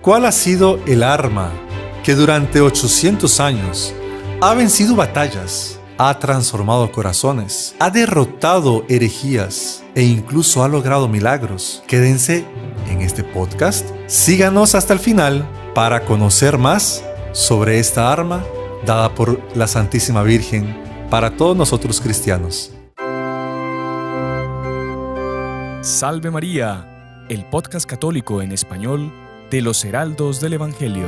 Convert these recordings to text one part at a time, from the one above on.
¿Cuál ha sido el arma que durante 800 años ha vencido batallas, ha transformado corazones, ha derrotado herejías e incluso ha logrado milagros? Quédense en este podcast. Síganos hasta el final para conocer más sobre esta arma dada por la Santísima Virgen para todos nosotros cristianos. Salve María, el podcast católico en español de los Heraldos del Evangelio.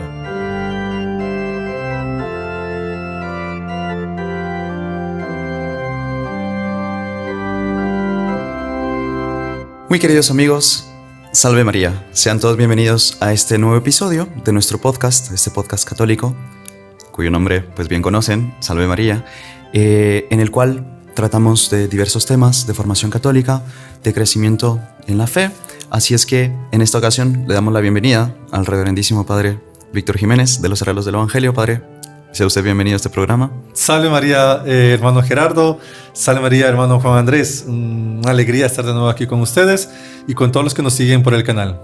Muy queridos amigos, Salve María. Sean todos bienvenidos a este nuevo episodio de nuestro podcast, este podcast católico, cuyo nombre pues bien conocen, Salve María, en el cual tratamos de diversos temas de formación católica, de crecimiento en la fe. Así es que en esta ocasión le damos la bienvenida al reverendísimo Padre Víctor Jiménez de los Heraldos del Evangelio. Padre, sea usted bienvenido a este programa. Salve María, hermano Gerardo. Salve María, hermano Juan Andrés. Una alegría estar de nuevo aquí con ustedes y con todos los que nos siguen por el canal.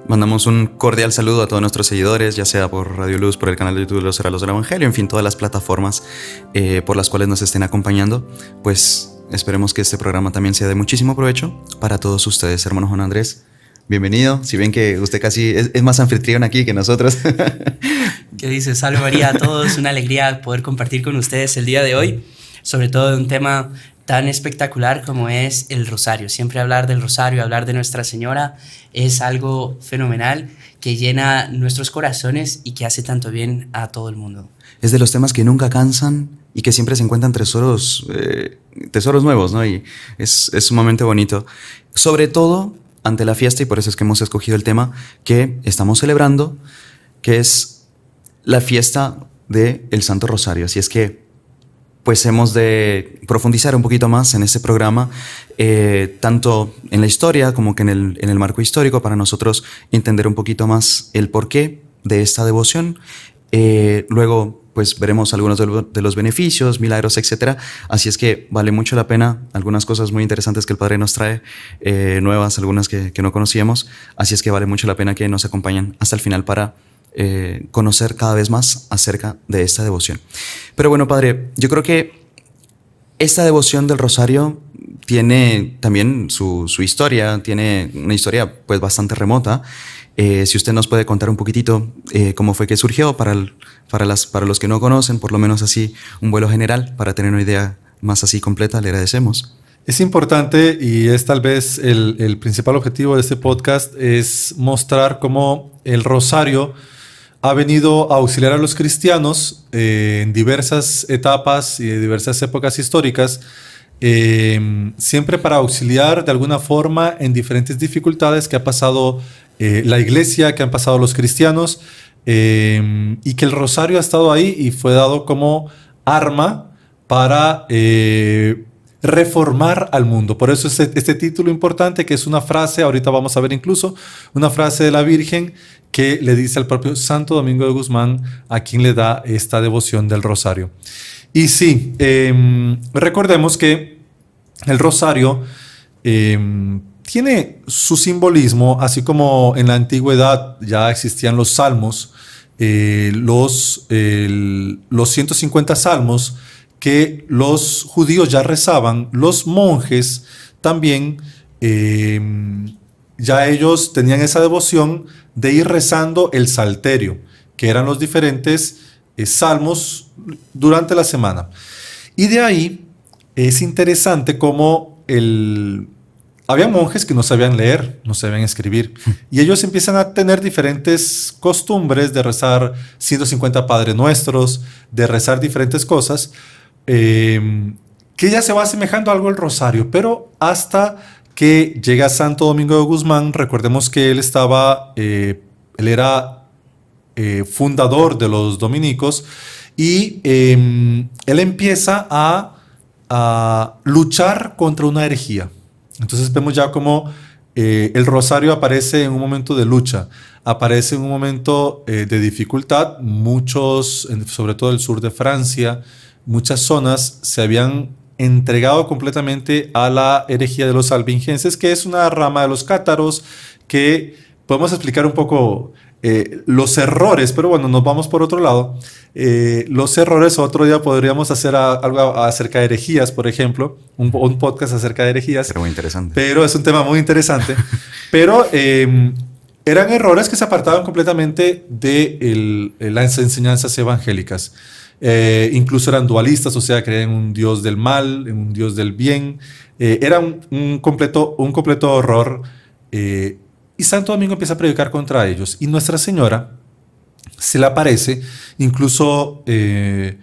Mandamos un cordial saludo a todos nuestros seguidores, ya sea por Radio Luz, por el canal de YouTube de los Heraldos del Evangelio, en fin, todas las plataformas por las cuales nos estén acompañando. Pues esperemos que este programa también sea de muchísimo provecho para todos ustedes. Hermano Juan Andrés, bienvenido. Si ven que usted casi es más anfitrión aquí que nosotros. ¿Qué dice? Salve María a todos. Una alegría poder compartir con ustedes el día de hoy, sobre todo de un tema tan espectacular como es el rosario. Siempre hablar del rosario, hablar de Nuestra Señora es algo fenomenal que llena nuestros corazones y que hace tanto bien a todo el mundo. Es de los temas que nunca cansan y que siempre se encuentran tesoros nuevos, ¿no? Y es sumamente bonito. Sobre todo ante la fiesta, y por eso es que hemos escogido el tema que estamos celebrando, que es la fiesta del Santo Rosario. Así es que pues hemos de profundizar un poquito más en este programa, tanto en la historia como que en el marco histórico, para nosotros entender un poquito más el porqué de esta devoción. Luego pues veremos algunos de los beneficios, milagros, etc. Así es que vale mucho la pena, algunas cosas muy interesantes que el Padre nos trae, nuevas, algunas que no conocíamos. Así es que vale mucho la pena que nos acompañen hasta el final para conocer cada vez más acerca de esta devoción. Pero bueno, Padre, yo creo que esta devoción del Rosario tiene también su historia, tiene una historia pues bastante remota. Si usted nos puede contar un poquitito cómo fue que surgió para los que no conocen, por lo menos así un vuelo general, para tener una idea más así completa, le agradecemos. Es importante, y es tal vez el principal objetivo de este podcast, es mostrar cómo el Rosario ha venido a auxiliar a los cristianos en diversas etapas y de diversas épocas históricas, siempre para auxiliar de alguna forma en diferentes dificultades que ha pasado la Iglesia, que han pasado los cristianos, y que el Rosario ha estado ahí y fue dado como arma para reformar al mundo. Por eso este título importante, que es una frase, ahorita vamos a ver incluso, una frase de la Virgen que le dice al propio Santo Domingo de Guzmán, a quien le da esta devoción del Rosario. Y sí, recordemos que el Rosario tiene su simbolismo, así como en la antigüedad ya existían los salmos, los 150 salmos que los judíos ya rezaban. Los monjes también, ya ellos tenían esa devoción de ir rezando el salterio, que eran los diferentes salmos durante la semana. Y de ahí es interesante cómo había monjes que no sabían leer, no sabían escribir, y ellos empiezan a tener diferentes costumbres de rezar 150 Padre Nuestros, de rezar diferentes cosas, que ya se va asemejando a algo el Rosario, pero hasta que llega Santo Domingo de Guzmán. Recordemos que él era fundador de los dominicos, y él empieza a luchar contra una herejía. Entonces vemos ya cómo el Rosario aparece en un momento de lucha, aparece en un momento de dificultad. Muchos, sobre todo el sur de Francia, muchas zonas se habían entregado completamente a la herejía de los albigenses, que es una rama de los cátaros, que podemos explicar un poco los errores, pero bueno, nos vamos por otro lado. Los errores, otro día podríamos hacer algo acerca de herejías, por ejemplo, un podcast acerca de herejías. Pero muy interesante. Pero es un tema muy interesante. Pero eran errores que se apartaban completamente de las enseñanzas evangélicas. Incluso eran dualistas, o sea, creían en un Dios del mal, en un Dios del bien. Era un completo horror. Y Santo Domingo empieza a predicar contra ellos. Y Nuestra Señora se le aparece. Incluso quien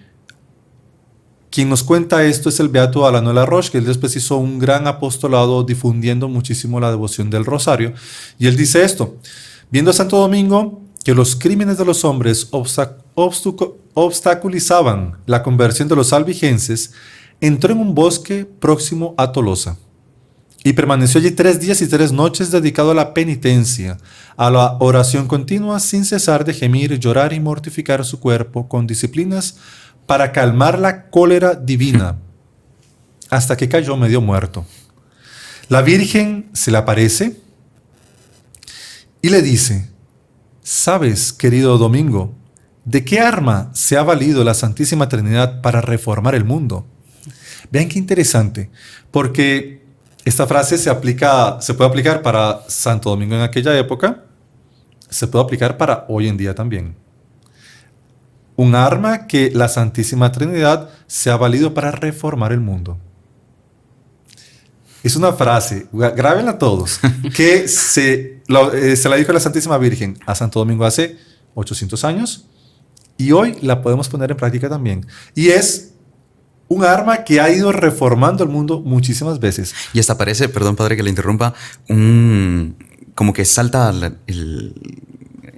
nos cuenta esto es el beato Alain de la Roche, que él después hizo un gran apostolado difundiendo muchísimo la devoción del rosario. Y él dice esto: viendo a Santo Domingo que los crímenes de los hombres obstaculizaban la conversión de los albigenses, entró en un bosque próximo a Tolosa. Y permaneció allí 3 días y 3 noches dedicado a la penitencia, a la oración continua, sin cesar de gemir, llorar y mortificar su cuerpo con disciplinas para calmar la cólera divina, hasta que cayó medio muerto. La Virgen se le aparece y le dice: ¿sabes, querido Domingo, de qué arma se ha valido la Santísima Trinidad para reformar el mundo? Vean qué interesante, porque esta frase se puede aplicar para Santo Domingo en aquella época, se puede aplicar para hoy en día también. Un arma que la Santísima Trinidad se ha valido para reformar el mundo. Es una frase, grábenla todos, que se la dijo la Santísima Virgen a Santo Domingo hace 800 años y hoy la podemos poner en práctica también. Y es un arma que ha ido reformando el mundo muchísimas veces. Y hasta parece, perdón padre que le interrumpa, como que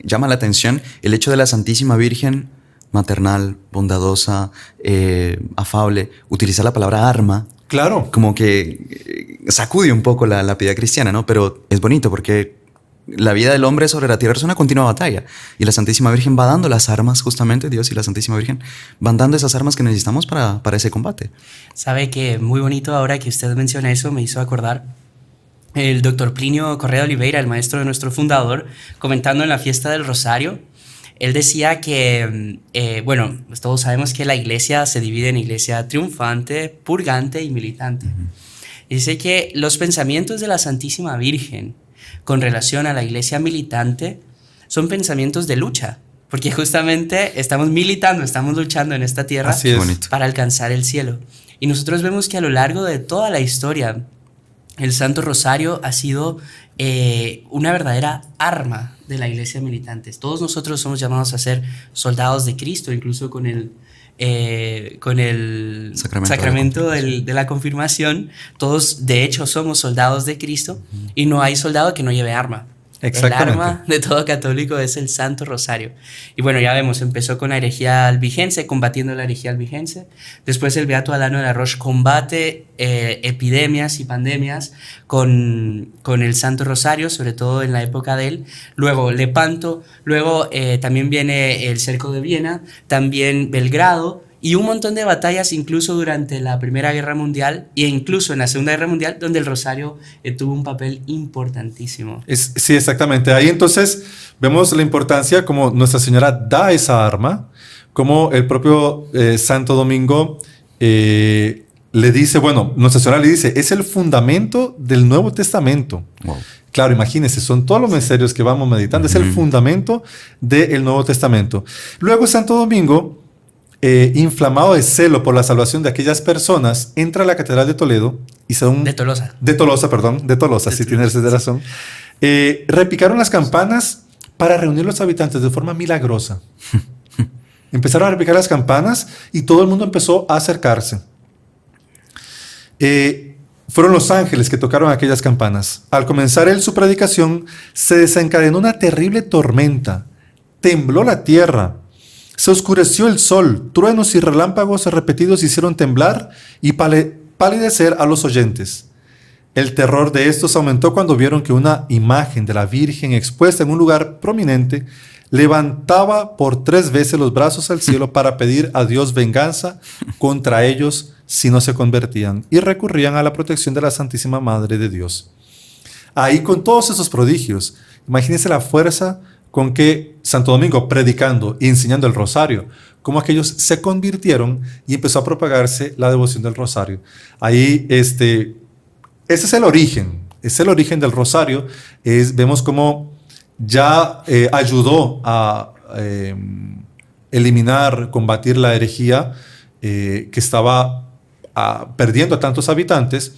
llama la atención el hecho de la Santísima Virgen, maternal, bondadosa, afable, utilizar la palabra arma. Claro. Como que sacude un poco la piedad cristiana, ¿no? Pero es bonito porque la vida del hombre sobre la tierra es una continua batalla. Y la Santísima Virgen va dando las armas, justamente Dios y la Santísima Virgen van dando esas armas que necesitamos para ese combate. Sabe que muy bonito ahora que usted menciona eso, me hizo acordar el doctor Plinio Correa de Oliveira, el maestro de nuestro fundador, comentando en la fiesta del Rosario. Él decía que, bueno, pues todos sabemos que la iglesia se divide en iglesia triunfante, purgante y militante. Dice que los pensamientos de la Santísima Virgen con relación a la iglesia militante son pensamientos de lucha, porque justamente estamos militando, estamos luchando en esta tierra para alcanzar el cielo. Y nosotros vemos que a lo largo de toda la historia, el Santo Rosario ha sido una verdadera arma de la iglesia militante. Todos nosotros somos llamados a ser soldados de Cristo, incluso con el sacramento de la confirmación. Todos de hecho somos soldados de Cristo y no hay soldado que no lleve arma. El arma de todo católico es el Santo Rosario. Y bueno, ya vemos, empezó con la herejía albigense, combatiendo la herejía albigense. Después el beato Alain de la Roche combate epidemias y pandemias con el Santo Rosario, sobre todo en la época de él. Luego Lepanto, luego también viene el cerco de Viena, también Belgrado, y un montón de batallas incluso durante la Primera Guerra Mundial e incluso en la Segunda Guerra Mundial, donde el rosario tuvo un papel importantísimo. Sí, exactamente. Ahí entonces vemos la importancia como Nuestra Señora da esa arma, como el propio Santo Domingo le dice, bueno, Nuestra Señora le dice, es el fundamento del Nuevo Testamento. Wow. Claro, imagínense, son todos los misterios que vamos meditando, es el fundamento del Nuevo Testamento. Luego Santo Domingo, inflamado de celo por la salvación de aquellas personas, entra a la Catedral de Toledo y de Tolosa, sí tienes razón. Repicaron las campanas para reunir los habitantes de forma milagrosa. Empezaron a repicar las campanas y todo el mundo empezó a acercarse. Fueron los ángeles que tocaron aquellas campanas. Al comenzar su predicación, se desencadenó una terrible tormenta. Tembló la tierra. Se oscureció el sol, truenos y relámpagos repetidos hicieron temblar y palidecer a los oyentes. El terror de estos aumentó cuando vieron que una imagen de la Virgen expuesta en un lugar prominente levantaba por 3 veces los brazos al cielo para pedir a Dios venganza contra ellos si no se convertían y recurrían a la protección de la Santísima Madre de Dios. Ahí con todos esos prodigios, imagínense la fuerza con que Santo Domingo, predicando y enseñando el rosario, como aquellos se convirtieron y empezó a propagarse la devoción del rosario. Ahí, ese es el origen del rosario. Vemos cómo ya ayudó a eliminar, combatir la herejía que estaba perdiendo a tantos habitantes.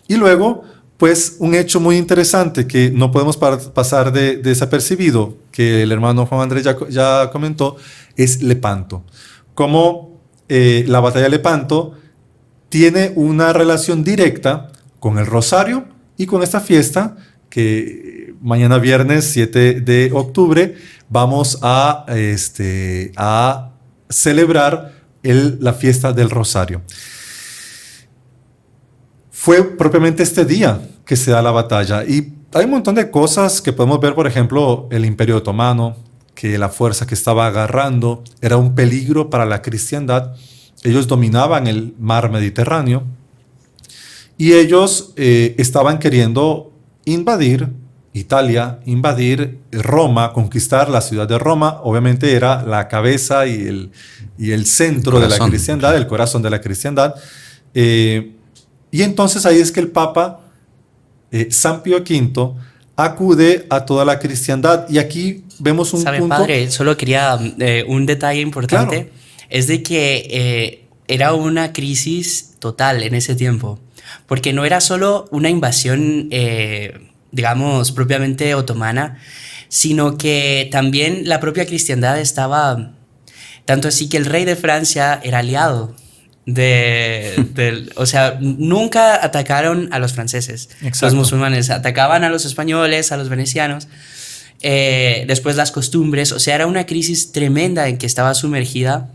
Y luego, pues, un hecho muy interesante que no podemos pasar de desapercibido, que el hermano Juan Andrés ya comentó, es Lepanto. Cómo la batalla de Lepanto tiene una relación directa con el rosario y con esta fiesta que mañana viernes 7 de octubre vamos a celebrar la fiesta del rosario. Fue propiamente este día que se da la batalla y hay un montón de cosas que podemos ver, por ejemplo, el Imperio Otomano, que la fuerza que estaba agarrando era un peligro para la cristiandad. Ellos dominaban el mar Mediterráneo y ellos estaban queriendo invadir Italia, invadir Roma, conquistar la ciudad de Roma. Obviamente era la cabeza y el centro de la cristiandad, el corazón de la cristiandad. Y entonces ahí es que el Papa San Pío V acude a toda la cristiandad. Y aquí vemos un punto... Padre, solo quería un detalle importante. Claro. Es de que era una crisis total en ese tiempo. Porque no era solo una invasión, digamos, propiamente otomana, sino que también la propia cristiandad estaba... Tanto así que el rey de Francia era aliado o sea, nunca atacaron a los franceses. Exacto. Los musulmanes atacaban a los españoles, a los venecianos. Después las costumbres, o sea, era una crisis tremenda en que estaba sumergida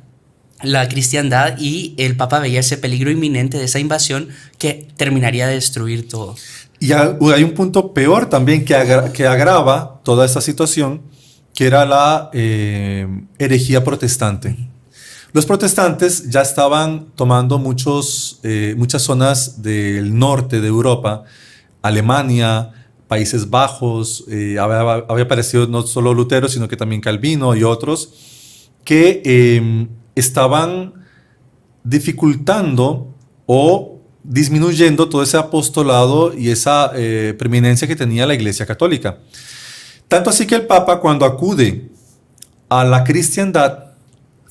la cristiandad y el Papa veía ese peligro inminente de esa invasión que terminaría de destruir todo. Y hay un punto peor también que agrava toda esta situación, que era la herejía protestante. Los protestantes ya estaban tomando muchas zonas del norte de Europa, Alemania, Países Bajos, había aparecido no solo Lutero, sino que también Calvino y otros, que estaban dificultando o disminuyendo todo ese apostolado y esa preeminencia que tenía la Iglesia Católica. Tanto así que el Papa, cuando acude a la cristiandad,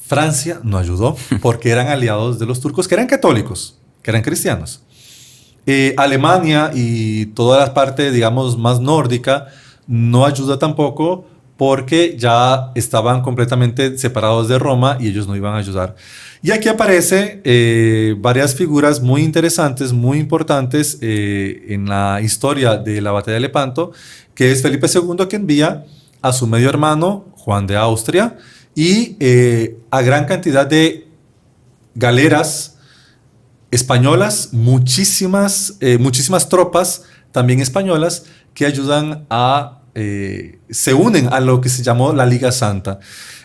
Francia no ayudó porque eran aliados de los turcos, que eran católicos, que eran cristianos. Alemania y toda la parte, digamos, más nórdica no ayuda tampoco porque ya estaban completamente separados de Roma y ellos no iban a ayudar. Y aquí aparecen varias figuras muy interesantes, muy importantes en la historia de la batalla de Lepanto, que es Felipe II, que envía a su medio hermano, Juan de Austria, y a gran cantidad de galeras españolas, muchísimas tropas también españolas que ayudan se unen a lo que se llamó la Liga Santa.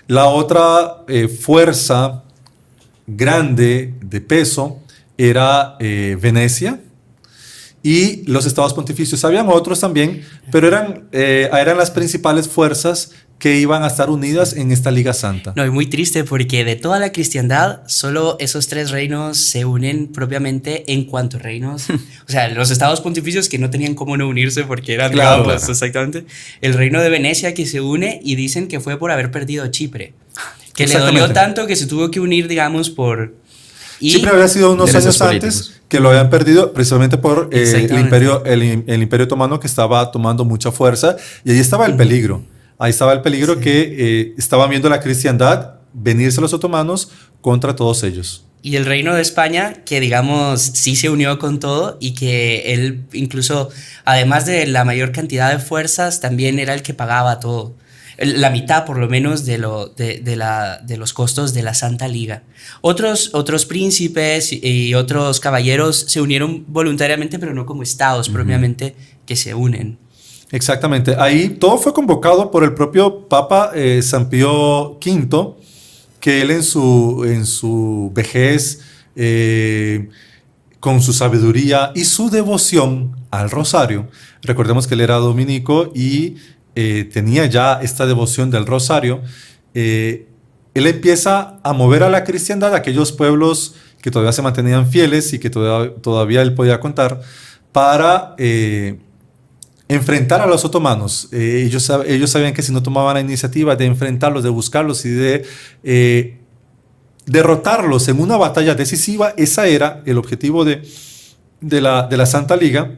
La otra fuerza grande de peso era Venecia y los estados pontificios. Habían otros también, pero eran las principales fuerzas que iban a estar unidas en esta Liga Santa. No, y muy triste porque de toda la cristiandad, solo esos tres reinos se unen propiamente en cuanto a reinos. O sea, los estados pontificios que no tenían cómo no unirse porque eran... Claro. Exactamente. El reino de Venecia que se une y dicen que fue por haber perdido Chipre. Que le dolió tanto que se tuvo que unir, digamos, por... Chipre había sido unos años antes que lo habían perdido precisamente por el imperio otomano, que estaba tomando mucha fuerza, y ahí estaba el peligro. Ahí estaba el peligro que estaban viendo la cristiandad venirse los otomanos contra todos ellos. Y el reino de España, que digamos sí se unió con todo y que él incluso, además de la mayor cantidad de fuerzas, también era el que pagaba todo. La mitad por lo menos de los costos de la Santa Liga. Otros príncipes y otros caballeros se unieron voluntariamente, pero no como estados propiamente que se unen. Exactamente. Ahí todo fue convocado por el propio Papa San Pío V, que él en su vejez, con su sabiduría y su devoción al rosario, recordemos que él era dominico y tenía ya esta devoción del rosario, él empieza a mover a la cristiandad, a aquellos pueblos que todavía se mantenían fieles y que todavía él podía contar, para enfrentar a los otomanos. Ellos sabían que si no tomaban la iniciativa de enfrentarlos, de buscarlos y de derrotarlos en una batalla decisiva, ese era el objetivo de la Santa Liga,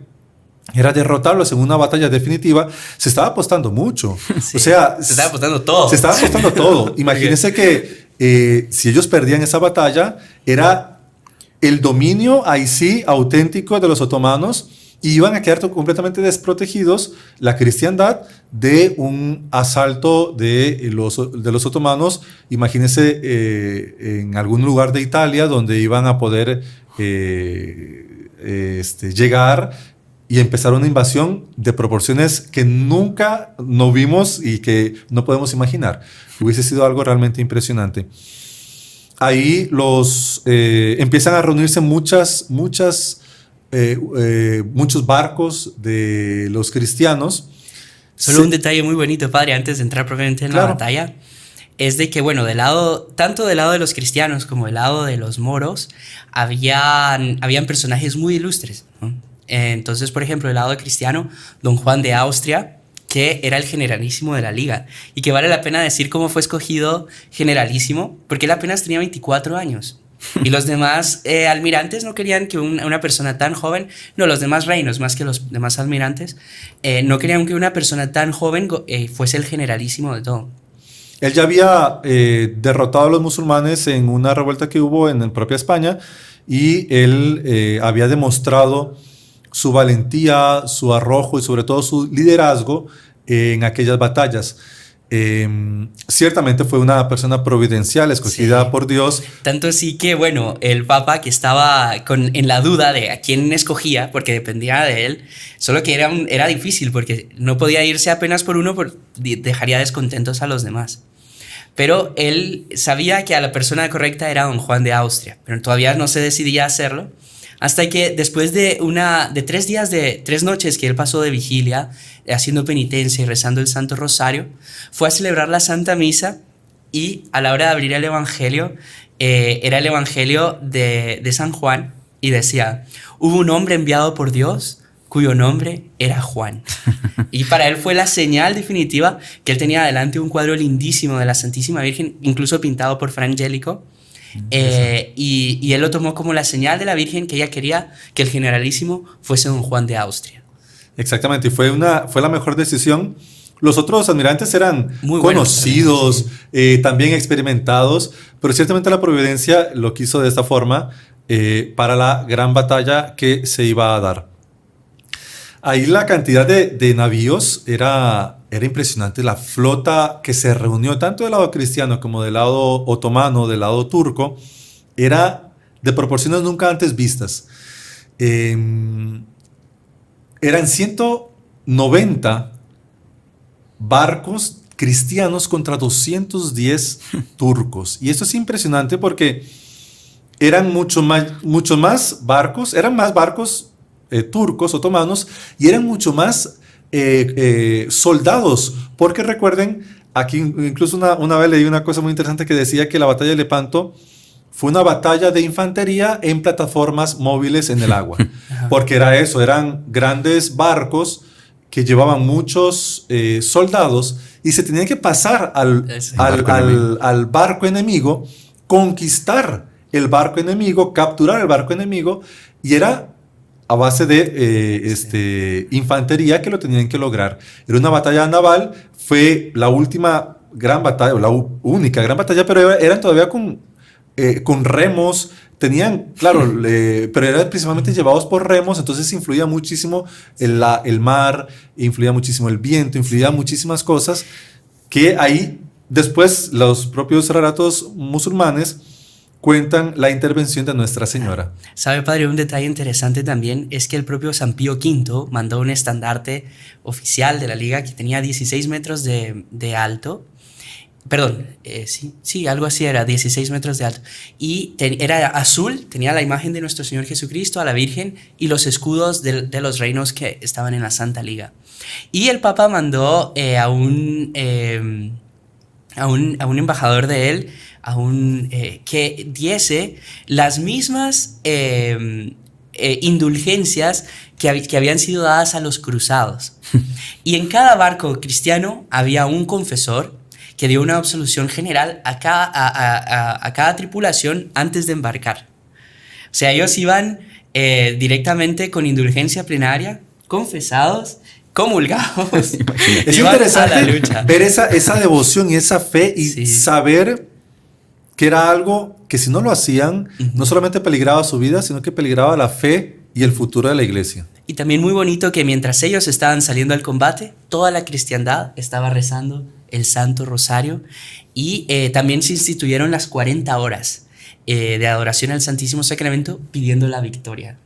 era derrotarlos en una batalla definitiva. Se estaba apostando mucho. Sí, o sea, se estaba apostando todo. Se estaba apostando todo. Imagínense que si ellos perdían esa batalla, era el dominio, ahí sí, auténtico de los otomanos, y iban a quedar completamente desprotegidos la cristiandad de un asalto de los otomanos. Imagínense en algún lugar de Italia donde iban a poder llegar y empezar una invasión de proporciones que nunca no vimos y que no podemos imaginar. Hubiese sido algo realmente impresionante. Ahí empiezan a reunirse muchos barcos de los cristianos. Solo un detalle muy bonito, padre, antes de entrar propiamente en la batalla, es de que, bueno, tanto del lado de los cristianos como del lado de los moros, habían personajes muy ilustres, ¿no? Entonces, por ejemplo, del lado cristiano, don Juan de Austria, que era el generalísimo de la Liga, y que vale la pena decir cómo fue escogido generalísimo, porque él apenas tenía 24 años. Y los demás almirantes no querían que una persona tan joven, no, los demás reinos más que los demás almirantes, no querían que una persona tan joven fuese el generalísimo de todo. Él ya había derrotado a los musulmanes en una revuelta que hubo en la propia España, y él había demostrado su valentía, su arrojo y sobre todo su liderazgo en aquellas batallas. Ciertamente fue una persona providencial, escogida por Dios. Tanto así que, bueno, el Papa, que estaba en la duda de a quién escogía, porque dependía de él, solo que era difícil, porque no podía irse apenas por uno, dejaría descontentos a los demás. Pero él sabía que a la persona correcta era don Juan de Austria, pero todavía no se decidía a hacerlo, hasta que después de 3 noches que él pasó de vigilia, haciendo penitencia y rezando el Santo Rosario, fue a celebrar la Santa Misa, y a la hora de abrir el Evangelio, era el Evangelio de San Juan, y decía: hubo un hombre enviado por Dios cuyo nombre era Juan. Y para él fue la señal definitiva que él tenía delante un cuadro lindísimo de la Santísima Virgen, incluso pintado por Fra Angelico. Y él lo tomó como la señal de la Virgen, que ella quería que el generalísimo fuese don Juan de Austria. Exactamente, y fue la mejor decisión. Los otros admirantes eran muy conocidos, también experimentados, pero ciertamente la providencia lo quiso de esta forma para la gran batalla que se iba a dar. Ahí la cantidad de navíos era impresionante. La flota que se reunió tanto del lado cristiano como del lado otomano, del lado turco, era de proporciones nunca antes vistas. Eran 190 barcos cristianos contra 210 turcos. Y esto es impresionante porque eran mucho más barcos, eran más barcos turcos, otomanos, y eran mucho más soldados, porque recuerden, aquí incluso una vez leí una cosa muy interesante que decía que la batalla de Lepanto fue una batalla de infantería en plataformas móviles en el agua, porque era eso, eran grandes barcos que llevaban muchos soldados y se tenían que pasar al barco enemigo, conquistar el barco enemigo, capturar el barco enemigo, y era a base de infantería que lo tenían que lograr. Era una batalla naval, fue la última gran batalla, o la única gran batalla, pero eran todavía con remos, tenían, claro, pero eran principalmente llevados por remos, entonces influía muchísimo el mar, influía muchísimo el viento, influía muchísimas cosas que ahí después los propios relatos musulmanes cuentan la intervención de Nuestra Señora. ¿Sabe, padre? Un detalle interesante también es que el propio San Pío V mandó un estandarte oficial de la Liga que tenía 16 metros de alto, Perdón, sí, algo así era, 16 metros de alto. Y era azul, tenía la imagen de nuestro Señor Jesucristo, a la Virgen y los escudos de los reinos que estaban en la Santa Liga. Y el Papa mandó a un embajador de él, que diese las mismas indulgencias que habían sido dadas a los cruzados. Y en cada barco cristiano había un confesor que dio una absolución general a cada tripulación antes de embarcar. O sea, ellos iban directamente con indulgencia plenaria, confesados, comulgados. Es iban interesante a la lucha. ver esa devoción y esa fe y Sí. saber que era algo que si no lo hacían, no solamente peligraba su vida, sino que peligraba la fe y el futuro de la iglesia. Y también muy bonito que mientras ellos estaban saliendo al combate, toda la cristiandad estaba rezando el Santo Rosario y también se instituyeron las 40 horas de adoración al Santísimo Sacramento pidiendo la victoria.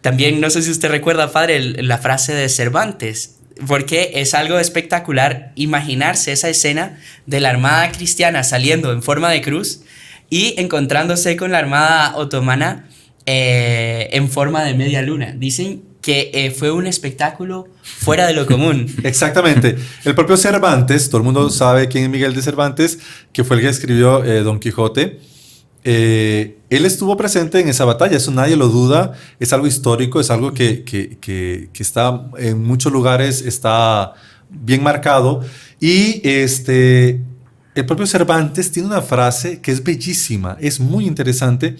También, no sé si usted recuerda, padre, la frase de Cervantes, porque es algo espectacular imaginarse esa escena de la armada cristiana saliendo en forma de cruz y encontrándose con la armada otomana en forma de media luna. Dicen que fue un espectáculo fuera de lo común. Exactamente. El propio Cervantes, todo el mundo sabe quién es Miguel de Cervantes, que fue el que escribió Don Quijote. Él estuvo presente en esa batalla, eso nadie lo duda, es algo histórico, es algo que está en muchos lugares, está bien marcado. Y el propio Cervantes tiene una frase que es bellísima, es muy interesante,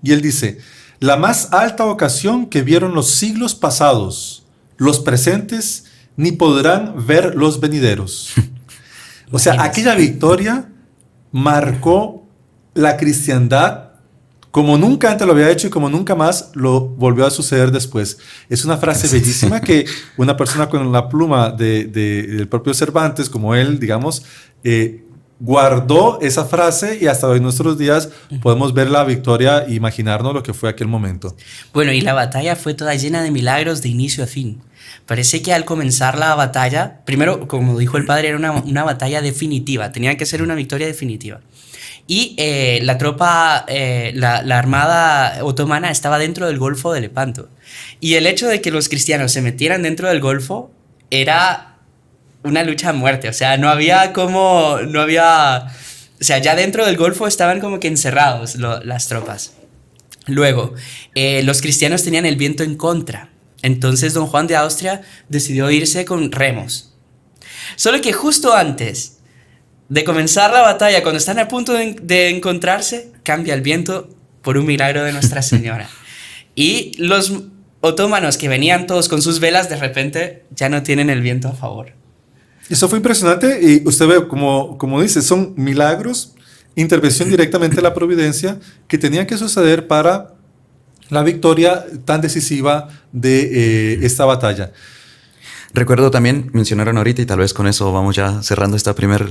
y él dice: la más alta ocasión que vieron los siglos pasados, los presentes ni podrán ver los venideros. O sea, aquella victoria marcó la cristiandad como nunca antes lo había hecho y como nunca más lo volvió a suceder después. Es una frase bellísima que una persona con la pluma del propio Cervantes, como él, digamos, guardó esa frase y hasta hoy nuestros días podemos ver la victoria e imaginarnos lo que fue aquel momento. Bueno, y la batalla fue toda llena de milagros de inicio a fin. Parece que al comenzar la batalla, primero, como dijo el padre, era una batalla definitiva, tenía que ser una victoria definitiva. Y la tropa, la armada otomana estaba dentro del Golfo de Lepanto. Y el hecho de que los cristianos se metieran dentro del Golfo era una lucha a muerte. O sea, o sea, ya dentro del Golfo estaban como que encerrados las tropas. Luego, los cristianos tenían el viento en contra. Entonces don Juan de Austria decidió irse con remos. Solo que justo antes de comenzar la batalla, cuando están a punto de encontrarse, cambia el viento por un milagro de Nuestra Señora. Y los otomanos que venían todos con sus velas, de repente ya no tienen el viento a favor. Eso fue impresionante y usted ve, como dice, son milagros, intervención directamente de la providencia que tenían que suceder para la victoria tan decisiva de esta batalla. Recuerdo también, mencionaron ahorita, y tal vez con eso vamos ya cerrando esta primera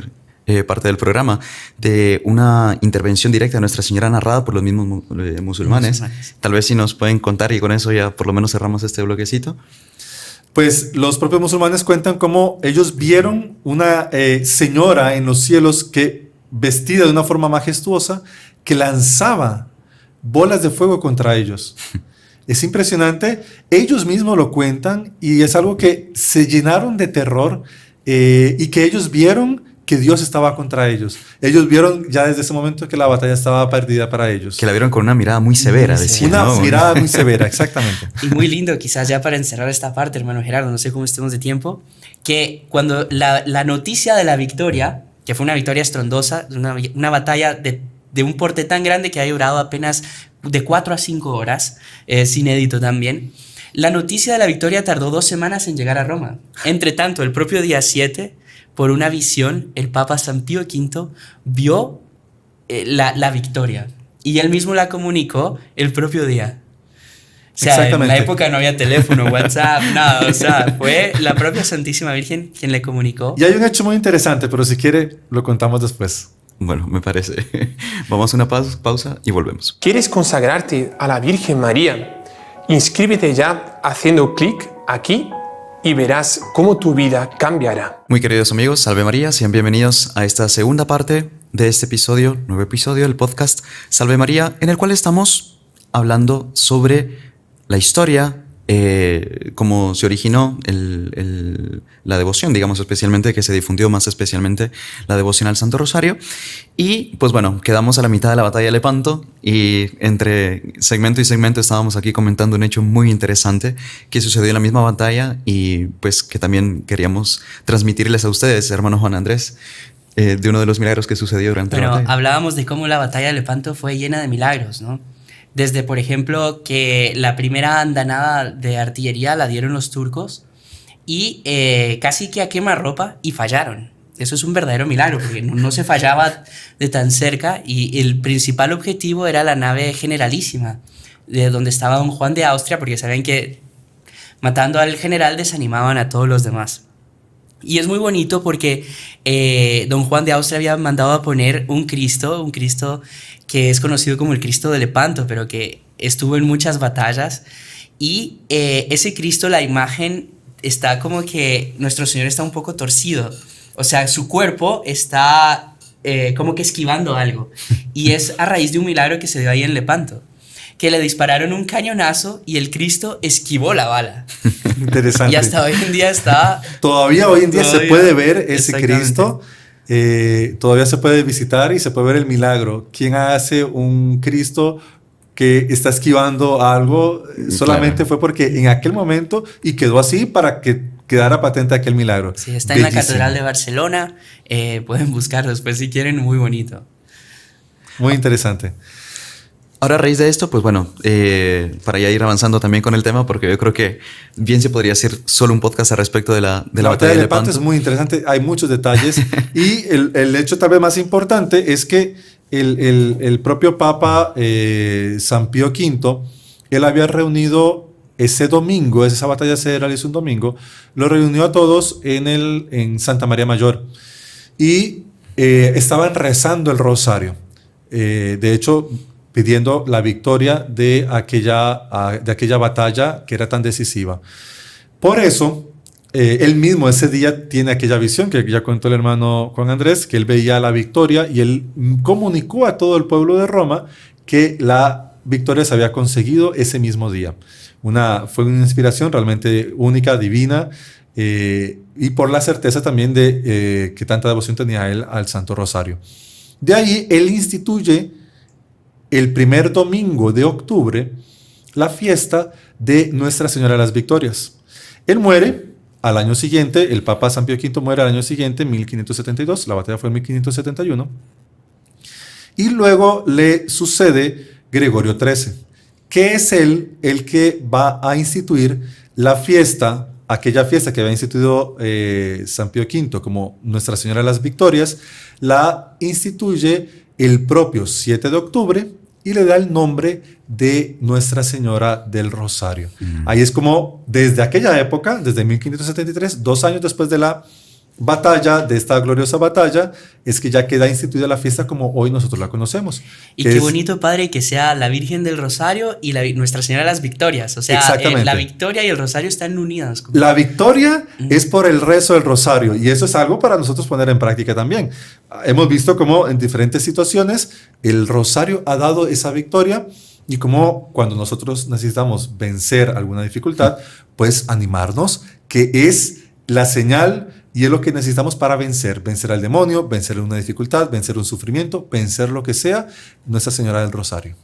parte del programa, de una intervención directa de Nuestra Señora narrada por los mismos musulmanes. Tal vez si nos pueden contar y con eso ya por lo menos cerramos este bloquecito. Pues los propios musulmanes cuentan cómo ellos vieron una señora en los cielos que, vestida de una forma majestuosa, que lanzaba bolas de fuego contra ellos. Es impresionante, ellos mismos lo cuentan y es algo que se llenaron de terror y que ellos vieron que Dios estaba contra ellos. Ellos vieron ya desde ese momento que la batalla estaba perdida para ellos. Que la vieron con una mirada muy severa, decía. Una ¿no? mirada muy severa, exactamente. Y muy lindo, quizás ya para encerrar esta parte, hermano Gerardo, no sé cómo estemos de tiempo, que cuando la noticia de la victoria, que fue una victoria estrondosa, una batalla de un porte tan grande que ha durado apenas de 4 a 5 horas, es inédito también, la noticia de la victoria tardó 2 semanas en llegar a Roma. Entre tanto, el propio día 7, por una visión, el Papa San Pío V vio la victoria y él mismo la comunicó el propio día. O sea, en la época no había teléfono, WhatsApp, nada. O sea, fue la propia Santísima Virgen quien le comunicó. Y hay un hecho muy interesante, pero si quiere lo contamos después. Bueno, me parece. Vamos a una pausa y volvemos. ¿Quieres consagrarte a la Virgen María? Inscríbete ya haciendo clic aquí y verás cómo tu vida cambiará. Muy queridos amigos, Salve María, sean bienvenidos a esta segunda parte de este episodio, nuevo episodio del podcast Salve María, en el cual estamos hablando sobre la historia, cómo se originó la devoción, digamos especialmente, que se difundió más especialmente la devoción al Santo Rosario. Y pues bueno, quedamos a la mitad de la batalla de Lepanto y entre segmento y segmento estábamos aquí comentando un hecho muy interesante que sucedió en la misma batalla y pues que también queríamos transmitirles a ustedes, hermano Juan Andrés, de uno de los milagros que sucedió durante la batalla. Hablábamos de cómo la batalla de Lepanto fue llena de milagros, ¿no? Desde, por ejemplo, que la primera andanada de artillería la dieron los turcos y casi que a quemarropa y fallaron. Eso es un verdadero milagro porque no se fallaba de tan cerca y el principal objetivo era la nave generalísima, de donde estaba don Juan de Austria, porque saben que matando al general desanimaban a todos los demás. Y es muy bonito porque don Juan de Austria había mandado a poner un Cristo que es conocido como el Cristo de Lepanto, pero que estuvo en muchas batallas. Y ese Cristo, la imagen, está como que nuestro Señor está un poco torcido. O sea, su cuerpo está como que esquivando algo. Y es a raíz de un milagro que se dio ahí en Lepanto, que le dispararon un cañonazo y el Cristo esquivó la bala. Interesante. Y hasta hoy en día está... Todavía hoy en día se puede ver ese Cristo. Todavía se puede visitar y se puede ver el milagro. ¿Quién hace un Cristo que está esquivando algo? Solamente fue porque en aquel momento, y quedó así para que quedara patente aquel milagro. Sí, está en la Catedral de Barcelona. Pueden buscarlo después si quieren, muy bonito. Muy interesante. Ahora, a raíz de esto, pues bueno, para ya ir avanzando también con el tema, porque yo creo que bien se podría hacer solo un podcast al respecto de la batalla de Lepanto. Es muy interesante, hay muchos detalles y el hecho tal vez más importante es que el propio Papa San Pío V, él había reunido ese domingo, esa batalla se realizó un domingo, lo reunió a todos en Santa María Mayor y estaban rezando el rosario. De hecho, pidiendo la victoria de aquella batalla que era tan decisiva. Por eso, él mismo ese día tiene aquella visión que ya contó el hermano Juan Andrés, que él veía la victoria y él comunicó a todo el pueblo de Roma que la victoria se había conseguido ese mismo día. Fue una inspiración realmente única, divina, y por la certeza también de que tanta devoción tenía él al Santo Rosario. De ahí, él instituye el primer domingo de octubre, la fiesta de Nuestra Señora de las Victorias. Él muere al año siguiente, el Papa San Pío V muere al año siguiente, 1572, la batalla fue en 1571, y luego le sucede Gregorio XIII, que es él el que va a instituir la fiesta, aquella fiesta que había instituido San Pío V como Nuestra Señora de las Victorias, la instituye el propio 7 de octubre y le da el nombre de Nuestra Señora del Rosario. Ahí es como desde aquella época, desde 1573, 2 años después de la batalla, de esta gloriosa batalla, es que ya queda instituida la fiesta como hoy nosotros la conocemos. Y qué bonito, padre, que sea la Virgen del Rosario y Nuestra Señora de las Victorias. O sea, la victoria y el Rosario están unidas. La victoria es por el rezo del Rosario y eso es algo para nosotros poner en práctica también. Hemos visto cómo en diferentes situaciones el Rosario ha dado esa victoria y cómo cuando nosotros necesitamos vencer alguna dificultad, pues animarnos, que es la señal y es lo que necesitamos para vencer al demonio, vencer una dificultad, vencer un sufrimiento, vencer lo que sea, Nuestra Señora del Rosario.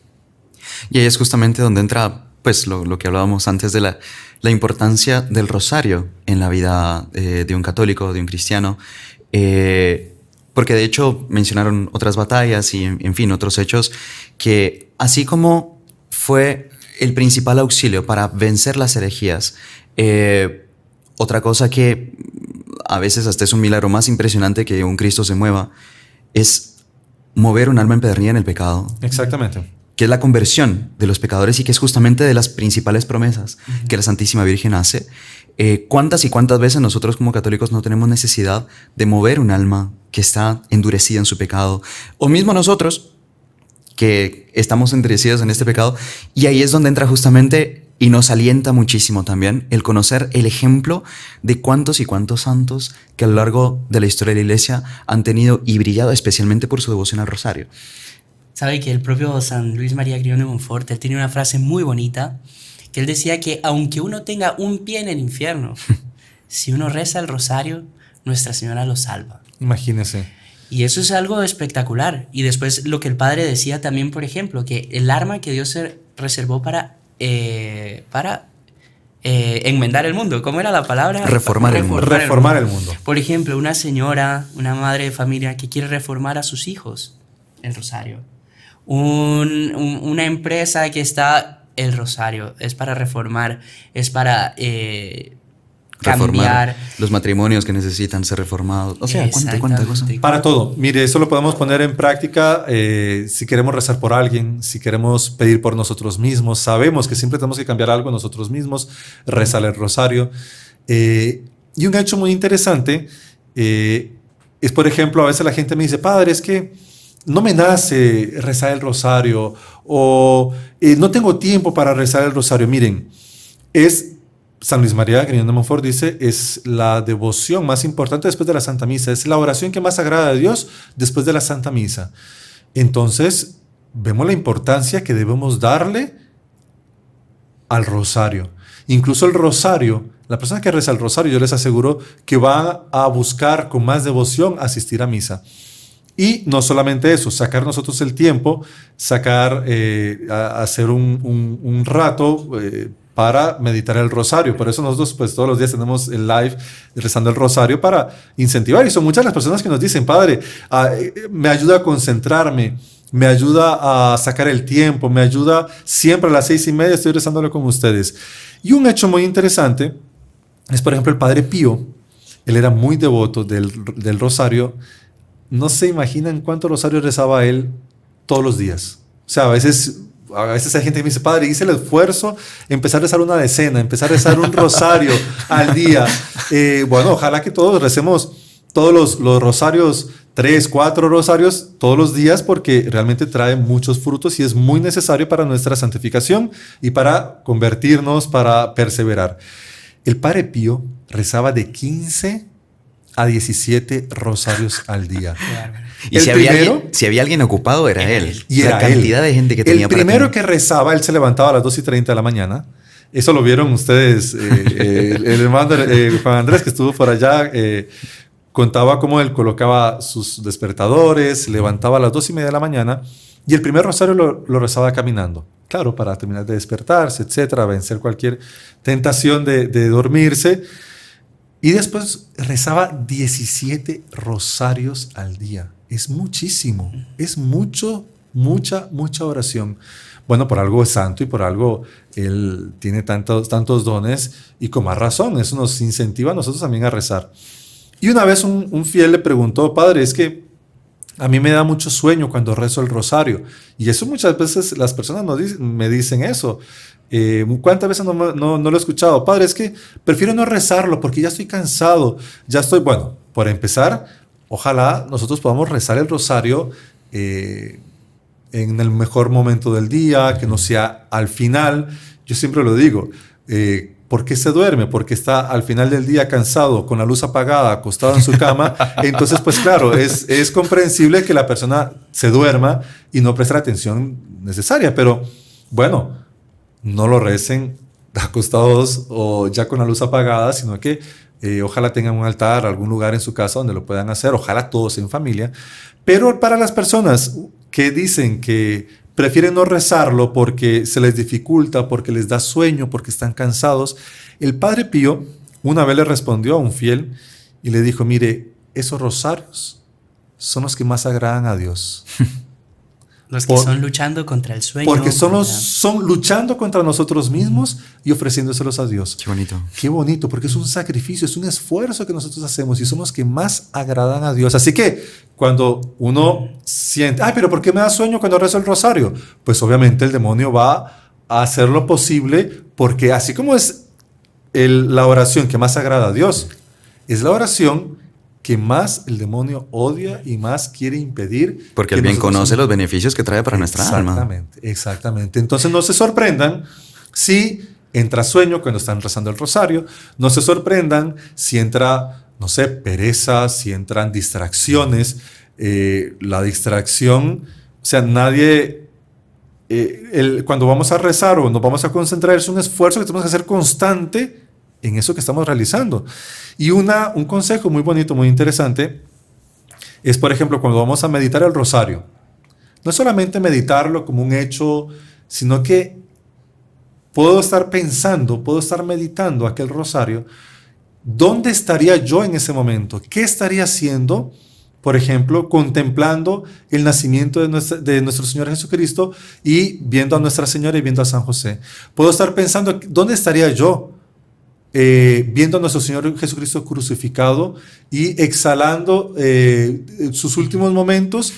Y ahí es justamente donde entra pues lo que hablábamos antes de la importancia del rosario en la vida de un católico, de un cristiano, porque de hecho mencionaron otras batallas y en fin, otros hechos que así como fue el principal auxilio para vencer las herejías, otra cosa que a veces hasta es un milagro más impresionante que un Cristo se mueva, es mover un alma empedernida en el pecado. Exactamente. Que es la conversión de los pecadores y que es justamente de las principales promesas que la Santísima Virgen hace. ¿Cuántas y cuántas veces nosotros como católicos no tenemos necesidad de mover un alma que está endurecida en su pecado? O mismo nosotros, que estamos endurecidos en este pecado, y ahí es donde entra justamente Y nos alienta muchísimo también el conocer el ejemplo de cuántos y cuántos santos que a lo largo de la historia de la Iglesia han tenido y brillado especialmente por su devoción al rosario. Sabe que el propio San Luis María Griñón de Montfort, él tiene una frase muy bonita, que él decía que aunque uno tenga un pie en el infierno, si uno reza el rosario, Nuestra Señora lo salva. Imagínese. Y eso es algo espectacular. Y después lo que el padre decía también, por ejemplo, que el arma que Dios se reservó para enmendar el mundo. ¿Cómo era la palabra? Reformar el mundo. Reformar el mundo. Por ejemplo, una señora, una madre de familia que quiere reformar a sus hijos, el rosario. Una empresa que está, el rosario. Es para reformar, es para cambiar. Los matrimonios que necesitan ser reformados. O sea, cuánta cosa. Para todo. Mire, eso lo podemos poner en práctica si queremos rezar por alguien, si queremos pedir por nosotros mismos. Sabemos que siempre tenemos que cambiar algo en nosotros mismos, rezar el rosario. Y un hecho muy interesante es, por ejemplo, a veces la gente me dice, padre, es que no me nace rezar el rosario o no tengo tiempo para rezar el rosario. Miren, San Luis María Griñón de Montfort dice, es la devoción más importante después de la Santa Misa, es la oración que más agrada a Dios después de la Santa Misa. Entonces, vemos la importancia que debemos darle al rosario. Incluso el rosario, la persona que reza el rosario, yo les aseguro que va a buscar con más devoción asistir a misa. Y no solamente eso, sacar nosotros el tiempo, hacer un rato para meditar el rosario. Por eso nosotros pues todos los días tenemos el live rezando el rosario para incentivar. Y son muchas las personas que nos dicen, padre, me ayuda a concentrarme, me ayuda a sacar el tiempo, me ayuda siempre a las 6:30 estoy rezándolo con ustedes. Y un hecho muy interesante es, por ejemplo, el padre Pío. Él era muy devoto del rosario. No se imaginan cuántos rosarios rezaba él todos los días. O sea, a veces hay gente que me dice, padre, hice el esfuerzo, empezar a rezar una decena, empezar a rezar un rosario al día. Bueno, ojalá que todos recemos todos los rosarios, 3, 4 rosarios todos los días, porque realmente trae muchos frutos y es muy necesario para nuestra santificación y para convertirnos, para perseverar. El padre Pío rezaba de 15 a 17 rosarios al día. Y si había alguien ocupado, era él. Y la cantidad de gente que tenía. El primero que rezaba, él se levantaba a las 2:30 de la mañana. Eso lo vieron ustedes. El hermano Juan Andrés, que estuvo por allá, contaba cómo él colocaba sus despertadores, se levantaba a las 2:30 de la mañana y el primer rosario lo rezaba caminando. Claro, para terminar de despertarse, etcétera, vencer cualquier tentación de dormirse. Y después rezaba 17 rosarios al día. Es muchísimo, es mucha oración. Bueno, por algo es santo y por algo él tiene tantos dones y con más razón, eso nos incentiva a nosotros también a rezar. Y una vez un fiel le preguntó, padre, es que a mí me da mucho sueño cuando rezo el rosario. Y eso muchas veces las personas me dicen eso. ¿Cuántas veces no lo he escuchado? Padre, es que prefiero no rezarlo porque ya estoy cansado, Bueno, por empezar, ojalá nosotros podamos rezar el rosario en el mejor momento del día, que no sea al final. Yo siempre lo digo, ¿por qué se duerme? Porque está al final del día cansado, con la luz apagada, acostado en su cama. Entonces, pues claro, es comprensible que la persona se duerma y no preste la atención necesaria. Pero bueno, no lo recen acostados o ya con la luz apagada, sino que ojalá tengan un altar, algún lugar en su casa donde lo puedan hacer, ojalá todos en familia. Pero para las personas que dicen que prefieren no rezarlo porque se les dificulta, porque les da sueño, porque están cansados, el padre Pío una vez le respondió a un fiel y le dijo, mire, esos rosarios son los que más agradan a Dios. Los que son luchando contra el sueño. Porque son luchando contra nosotros mismos y ofreciéndoselos a Dios. Qué bonito. Qué bonito, porque es un sacrificio, es un esfuerzo que nosotros hacemos y son los que más agradan a Dios. Así que cuando uno siente, pero ¿por qué me da sueño cuando rezo el rosario? Pues obviamente el demonio va a hacer lo posible, porque así como es la oración que más agrada a Dios, es la oración que más el demonio odia y más quiere impedir. Porque él bien conoce los beneficios que trae para nuestra alma. Exactamente. Entonces no se sorprendan si entra sueño cuando están rezando el rosario. No se sorprendan si entra, no sé, pereza, si entran distracciones. La distracción, o sea, nadie... cuando vamos a rezar o nos vamos a concentrar, es un esfuerzo que tenemos que hacer constante en eso que estamos realizando. Y un consejo muy bonito, muy interesante, es, por ejemplo, cuando vamos a meditar el rosario. No es solamente meditarlo como un hecho, sino que puedo estar pensando, puedo estar meditando aquel rosario. ¿Dónde estaría yo en ese momento? ¿Qué estaría haciendo? Por ejemplo, contemplando el nacimiento de nuestro Señor Jesucristo y viendo a Nuestra Señora y viendo a San José. Puedo estar pensando, ¿dónde estaría yo? Viendo a nuestro Señor Jesucristo crucificado y exhalando sus últimos momentos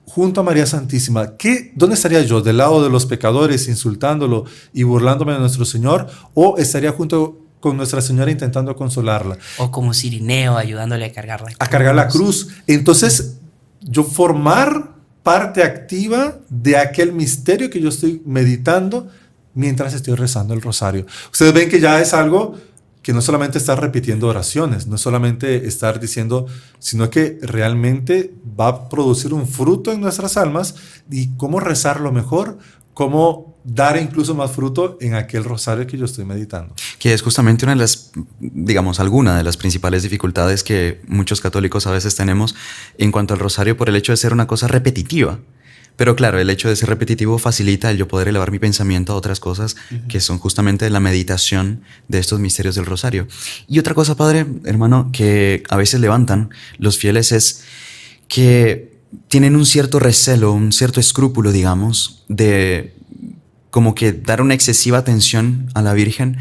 junto a María Santísima. ¿Dónde estaría yo? ¿Del lado de los pecadores, insultándolo y burlándome de nuestro Señor? ¿O estaría junto con Nuestra Señora intentando consolarla? O como Cirineo, ayudándole a cargar la cruz. A cargar la cruz. Entonces, yo formar parte activa de aquel misterio que yo estoy meditando mientras estoy rezando el rosario. Ustedes ven que ya es algo que no solamente estar repitiendo oraciones, no solamente estar diciendo, sino que realmente va a producir un fruto en nuestras almas. Y cómo rezarlo mejor, cómo dar incluso más fruto en aquel rosario que yo estoy meditando. Que es justamente una de las, digamos, alguna de las principales dificultades que muchos católicos a veces tenemos en cuanto al rosario, por el hecho de ser una cosa repetitiva. Pero claro, el hecho de ser repetitivo facilita el yo poder elevar mi pensamiento a otras cosas que son justamente la meditación de estos misterios del rosario. Y otra cosa, padre, hermano, que a veces levantan los fieles es que tienen un cierto recelo, un cierto escrúpulo, digamos, de como que dar una excesiva atención a la Virgen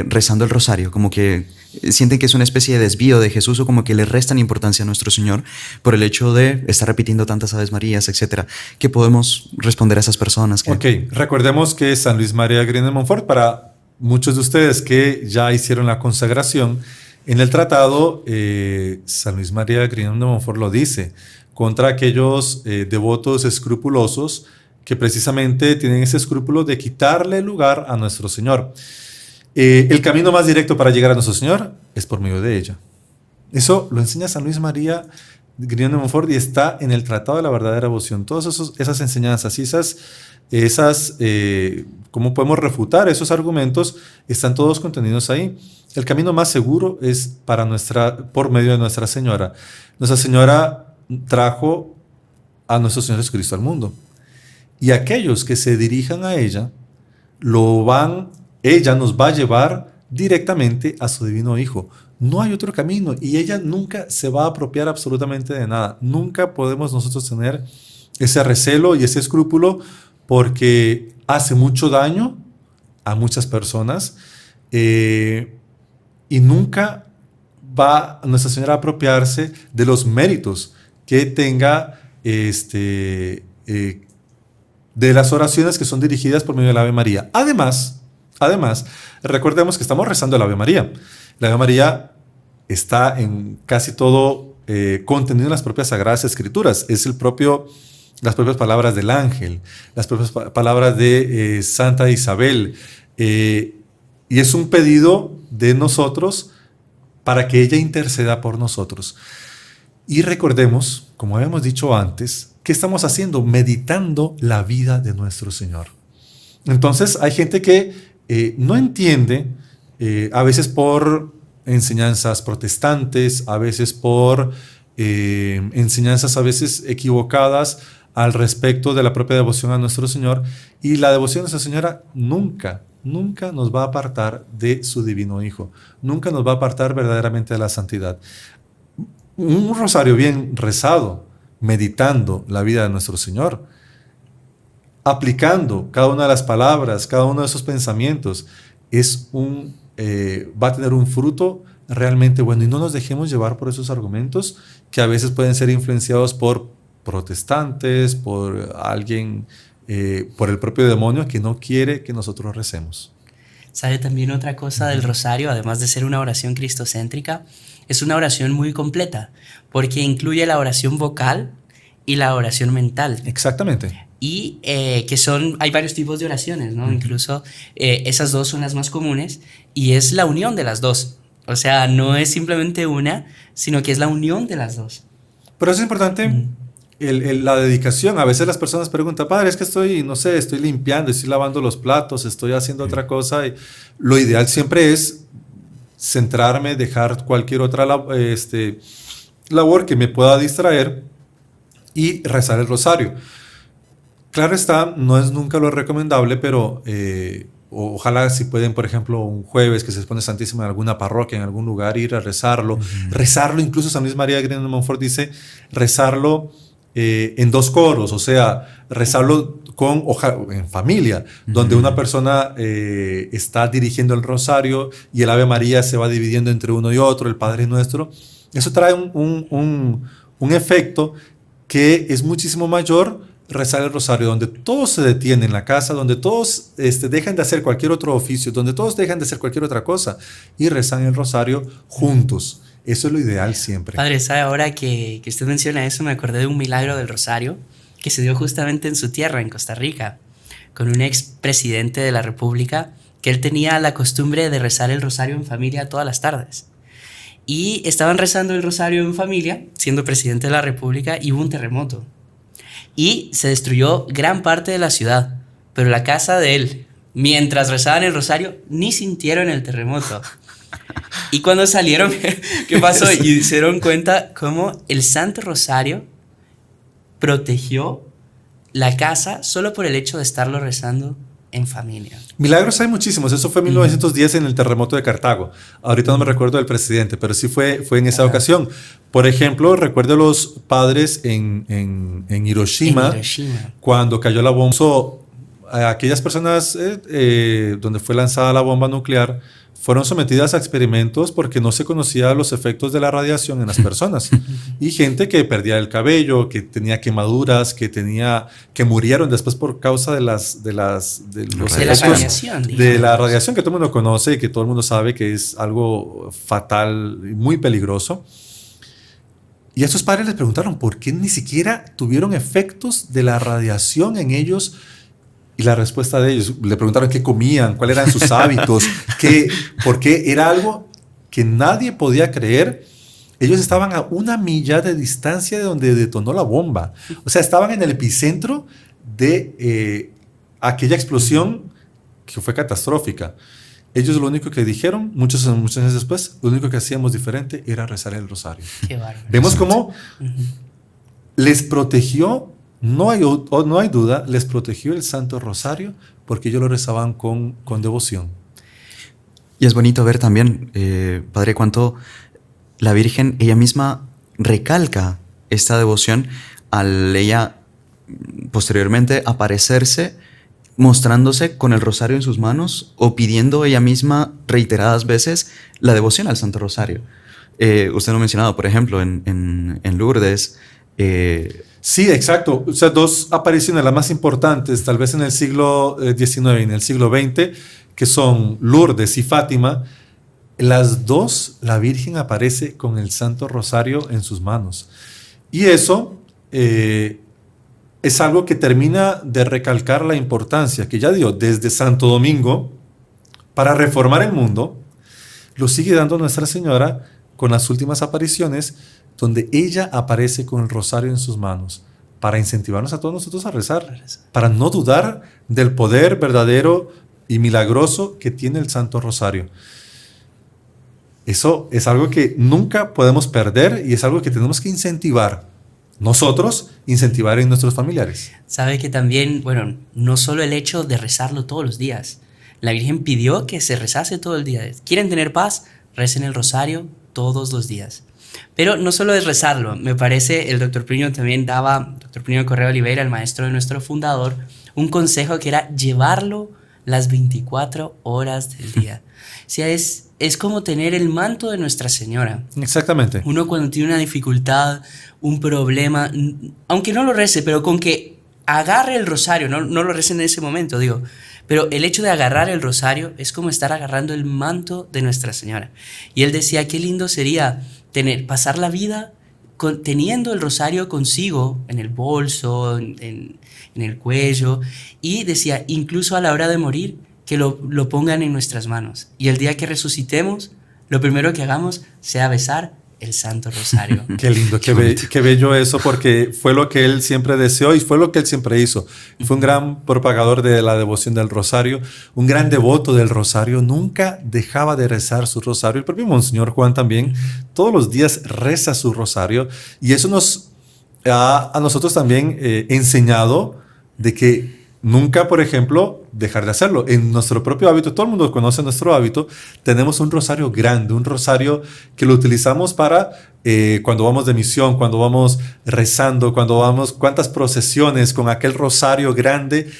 rezando el rosario, como que sienten que es una especie de desvío de Jesús o como que le restan importancia a nuestro Señor por el hecho de estar repitiendo tantas Aves Marías, etcétera. ¿Qué podemos responder a esas personas? Ok, recordemos que San Luis María Green de Montfort, para muchos de ustedes que ya hicieron la consagración, en el tratado San Luis María Green de Montfort lo dice, contra aquellos devotos escrupulosos que precisamente tienen ese escrúpulo de quitarle lugar a nuestro Señor. El camino más directo para llegar a nuestro Señor es por medio de ella. Eso lo enseña San Luis María Grignion de Montfort y está en el Tratado de la Verdadera Devoción. Todas esas enseñanzas y cómo podemos refutar esos argumentos están todos contenidos ahí. El camino más seguro es por medio de Nuestra Señora. Nuestra Señora trajo a nuestro Señor Jesucristo al mundo. Y aquellos que se dirijan a ella, ella nos va a llevar directamente a su divino Hijo. No hay otro camino y ella nunca se va a apropiar absolutamente de nada. Nunca podemos nosotros tener ese recelo y ese escrúpulo porque hace mucho daño a muchas personas y nunca va Nuestra Señora a apropiarse de los méritos que tenga de las oraciones que son dirigidas por medio del Ave María. Además, recordemos que estamos rezando el Ave María. La Ave María está en casi todo contenido en las propias Sagradas Escrituras. Es las propias palabras del ángel, las propias palabras de Santa Isabel. Y es un pedido de nosotros para que ella interceda por nosotros. Y recordemos, como habíamos dicho antes, ¿qué estamos haciendo? Meditando la vida de nuestro Señor. Entonces hay gente que no entiende, a veces por enseñanzas protestantes, a veces por enseñanzas a veces equivocadas al respecto de la propia devoción a nuestro Señor. Y la devoción a Nuestra Señora nunca nos va a apartar de su divino Hijo. Nunca nos va a apartar verdaderamente de la santidad. Un rosario bien rezado, meditando la vida de nuestro Señor, aplicando cada una de las palabras, cada uno de esos pensamientos, va a tener un fruto realmente bueno. Y no nos dejemos llevar por esos argumentos que a veces pueden ser influenciados por protestantes, por alguien, por el propio demonio que no quiere que nosotros recemos. ¿Sabe también otra cosa del rosario? Además de ser una oración cristocéntrica, es una oración muy completa, porque incluye la oración vocal y la oración mental. Exactamente. y hay varios tipos de oraciones, ¿no? Incluso esas dos son las más comunes y es la unión de las dos. O sea, no es simplemente una, sino que es la unión de las dos. Pero eso es importante, la dedicación. A veces las personas preguntan, padre, es que estoy limpiando, estoy lavando los platos, estoy haciendo otra cosa. Y lo ideal siempre es centrarme, dejar cualquier otra labor que me pueda distraer y rezar el rosario. Claro está, no es nunca lo recomendable, pero ojalá si pueden, por ejemplo, un jueves que se expone Santísimo en alguna parroquia, en algún lugar, ir a rezarlo. Rezarlo, incluso San Luis María Green de Montfort dice, rezarlo en dos coros, o sea, rezarlo en familia, donde una persona está dirigiendo el rosario y el Ave María se va dividiendo entre uno y otro, el Padre Nuestro. Eso trae un efecto que es muchísimo mayor rezar el rosario, donde todo se detiene en la casa, donde todos dejan de hacer cualquier otro oficio, donde todos dejan de hacer cualquier otra cosa y rezan el rosario juntos. Eso es lo ideal siempre. Padre, ¿sabe? Ahora que usted menciona eso, me acordé de un milagro del rosario que se dio justamente en su tierra, en Costa Rica, con un expresidente de la República, que él tenía la costumbre de rezar el rosario en familia todas las tardes. Y estaban rezando el rosario en familia, siendo presidente de la República, y hubo un terremoto. Y se destruyó gran parte de la ciudad, pero la casa de él, mientras rezaban el rosario, ni sintieron el terremoto. Y cuando salieron, ¿qué pasó? Y se dieron cuenta cómo el Santo Rosario protegió la casa solo por el hecho de estarlo rezando en familia. Milagros hay muchísimos. Eso fue en 1910 en el terremoto de Cartago. Ahorita no me recuerdo del presidente, pero sí fue en esa ocasión. Por ejemplo, recuerdo los padres en Hiroshima, cuando cayó la bomba. Aquellas personas donde fue lanzada la bomba nuclear fueron sometidas a experimentos porque no se conocían los efectos de la radiación en las personas. Y gente que perdía el cabello, que tenía quemaduras, que murieron después por causa de los efectos de la radiación que todo el mundo conoce y que todo el mundo sabe que es algo fatal y muy peligroso. Y a esos padres les preguntaron por qué ni siquiera tuvieron efectos de la radiación en ellos. Y la respuesta de ellos, le preguntaron qué comían, cuáles eran sus hábitos, porque era algo que nadie podía creer. Ellos estaban a 1 milla de distancia de donde detonó la bomba. O sea, estaban en el epicentro de aquella explosión que fue catastrófica. Ellos lo único que dijeron, muchos años después, lo único que hacíamos diferente era rezar el rosario. Qué bárbaro. Vemos cómo les protegió. No hay duda, les protegió el Santo Rosario porque ellos lo rezaban con devoción. Y es bonito ver también, Padre, cuánto la Virgen ella misma recalca esta devoción al ella posteriormente aparecerse, mostrándose con el rosario en sus manos o pidiendo ella misma reiteradas veces la devoción al Santo Rosario. Usted lo ha mencionado, por ejemplo, en Lourdes. Sí, exacto. O sea, 2 apariciones, las más importantes, tal vez en el siglo XIX y en el siglo XX, que son Lourdes y Fátima. Las 2, la Virgen aparece con el Santo Rosario en sus manos. Y eso es algo que termina de recalcar la importancia que ya dio desde Santo Domingo para reformar el mundo. Lo sigue dando Nuestra Señora con las últimas apariciones, donde ella aparece con el rosario en sus manos para incentivarnos a todos nosotros a rezar, para no dudar del poder verdadero y milagroso que tiene el Santo Rosario. Eso es algo que nunca podemos perder y es algo que tenemos que incentivar. Nosotros, incentivar en nuestros familiares. Sabe que también, bueno, no solo el hecho de rezarlo todos los días. La Virgen pidió que se rezase todo el día. ¿Quieren tener paz? Recen el rosario todos los días. Pero no solo es rezarlo, me parece el Dr. Plinio también daba, Dr. Plinio Correa Oliveira, el maestro de nuestro fundador, un consejo que era llevarlo las 24 horas del día. O sea, es como tener el manto de Nuestra Señora. Exactamente. Uno cuando tiene una dificultad, un problema, aunque no lo rece, pero con que agarre el rosario, no lo rece en ese momento, digo, pero el hecho de agarrar el rosario es como estar agarrando el manto de Nuestra Señora. Y él decía, qué lindo sería pasar la vida teniendo el rosario consigo, en el bolso, en el cuello, y decía, incluso a la hora de morir, que lo pongan en nuestras manos. Y el día que resucitemos, lo primero que hagamos sea besar el Santo Rosario. Qué lindo, qué bello eso, porque fue lo que él siempre deseó y fue lo que él siempre hizo. Fue un gran propagador de la devoción del rosario, un gran devoto del rosario, nunca dejaba de rezar su rosario. El propio Monseñor Juan también todos los días reza su rosario, y eso nos ha a nosotros también enseñado de que nunca, por ejemplo, dejar de hacerlo. En nuestro propio hábito, todo el mundo conoce nuestro hábito, tenemos un rosario grande, un rosario que lo utilizamos para cuando vamos de misión, cuando vamos rezando, cuando vamos, cuántas procesiones con aquel rosario grande,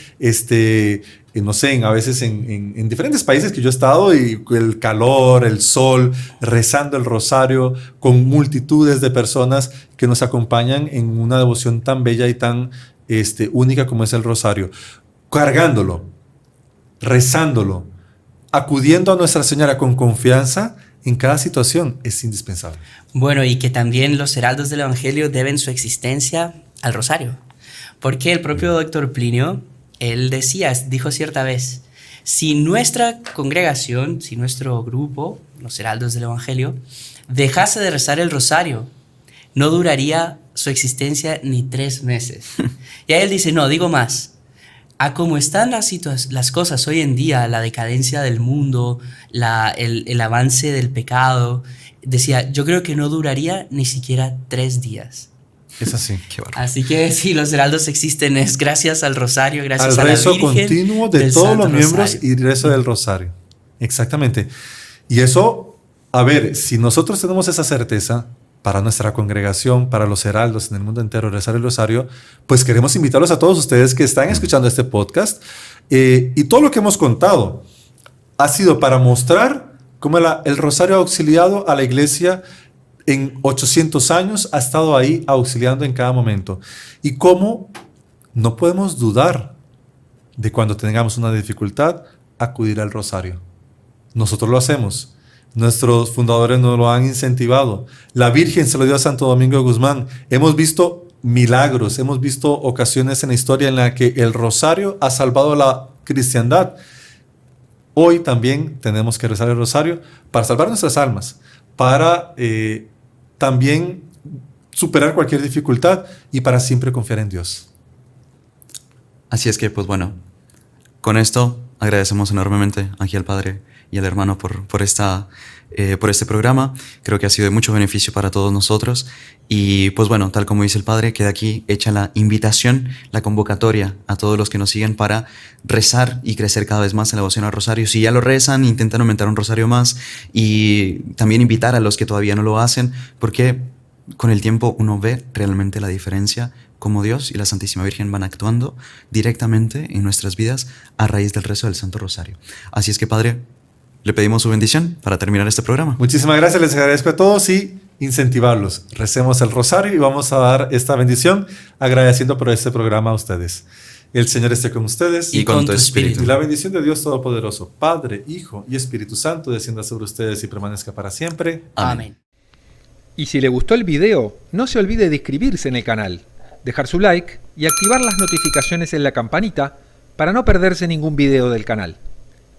no sé, a veces en diferentes países que yo he estado, y el calor, el sol, rezando el rosario con multitudes de personas que nos acompañan en una devoción tan bella y tan única como es el rosario, cargándolo, rezándolo, acudiendo a Nuestra Señora con confianza en cada situación es indispensable. Bueno, y que también los heraldos del Evangelio deben su existencia al rosario, porque el propio doctor Plinio, él dijo cierta vez, si nuestra congregación, si nuestro grupo, los heraldos del Evangelio, dejase de rezar el rosario, no duraría su existencia ni 3 meses. Y ahí él dice, no, digo más. A cómo están las cosas hoy en día, la decadencia del mundo, el avance del pecado, decía, yo creo que no duraría ni siquiera 3 días. Es así. Qué bárbaro. Así que si los heraldos existen es gracias al rosario, gracias al a la rezo Virgen continuo de del todos Santo los miembros Rosario. y rezo del rosario. Exactamente. Y eso, a ver, si nosotros tenemos esa certeza para nuestra congregación, para los heraldos en el mundo entero, rezar el rosario, pues queremos invitarlos a todos ustedes que están escuchando este podcast, y todo lo que hemos contado ha sido para mostrar cómo el rosario ha auxiliado a la iglesia en 800 años, ha estado ahí auxiliando en cada momento, y cómo no podemos dudar de cuando tengamos una dificultad acudir al rosario. Nosotros lo hacemos. Nuestros fundadores nos lo han incentivado. La Virgen se lo dio a Santo Domingo de Guzmán. Hemos visto milagros, hemos visto ocasiones en la historia en la que el rosario ha salvado la cristiandad. Hoy también tenemos que rezar el rosario para salvar nuestras almas, para también superar cualquier dificultad y para siempre confiar en Dios. Así es que, pues bueno, con esto agradecemos enormemente aquí al Padre y al hermano por este programa. Creo que ha sido de mucho beneficio para todos nosotros. Y pues bueno, tal como dice el Padre, queda aquí hecha la invitación, la convocatoria a todos los que nos siguen para rezar y crecer cada vez más en la devoción al rosario. Si ya lo rezan, intentan aumentar un rosario más, y también invitar a los que todavía no lo hacen, porque con el tiempo uno ve realmente la diferencia, cómo Dios y la Santísima Virgen van actuando directamente en nuestras vidas a raíz del rezo del Santo Rosario. Así es que, Padre, le pedimos su bendición para terminar este programa. Muchísimas gracias, les agradezco a todos y incentivarlos. Recemos el rosario y vamos a dar esta bendición agradeciendo por este programa a ustedes. El Señor esté con ustedes Y con tu espíritu. Y la bendición de Dios Todopoderoso, Padre, Hijo y Espíritu Santo, descienda sobre ustedes y permanezca para siempre. Amén. Y si le gustó el video, no se olvide de inscribirse en el canal, dejar su like y activar las notificaciones en la campanita para no perderse ningún video del canal.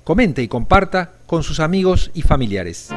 Comente y comparta con sus amigos y familiares.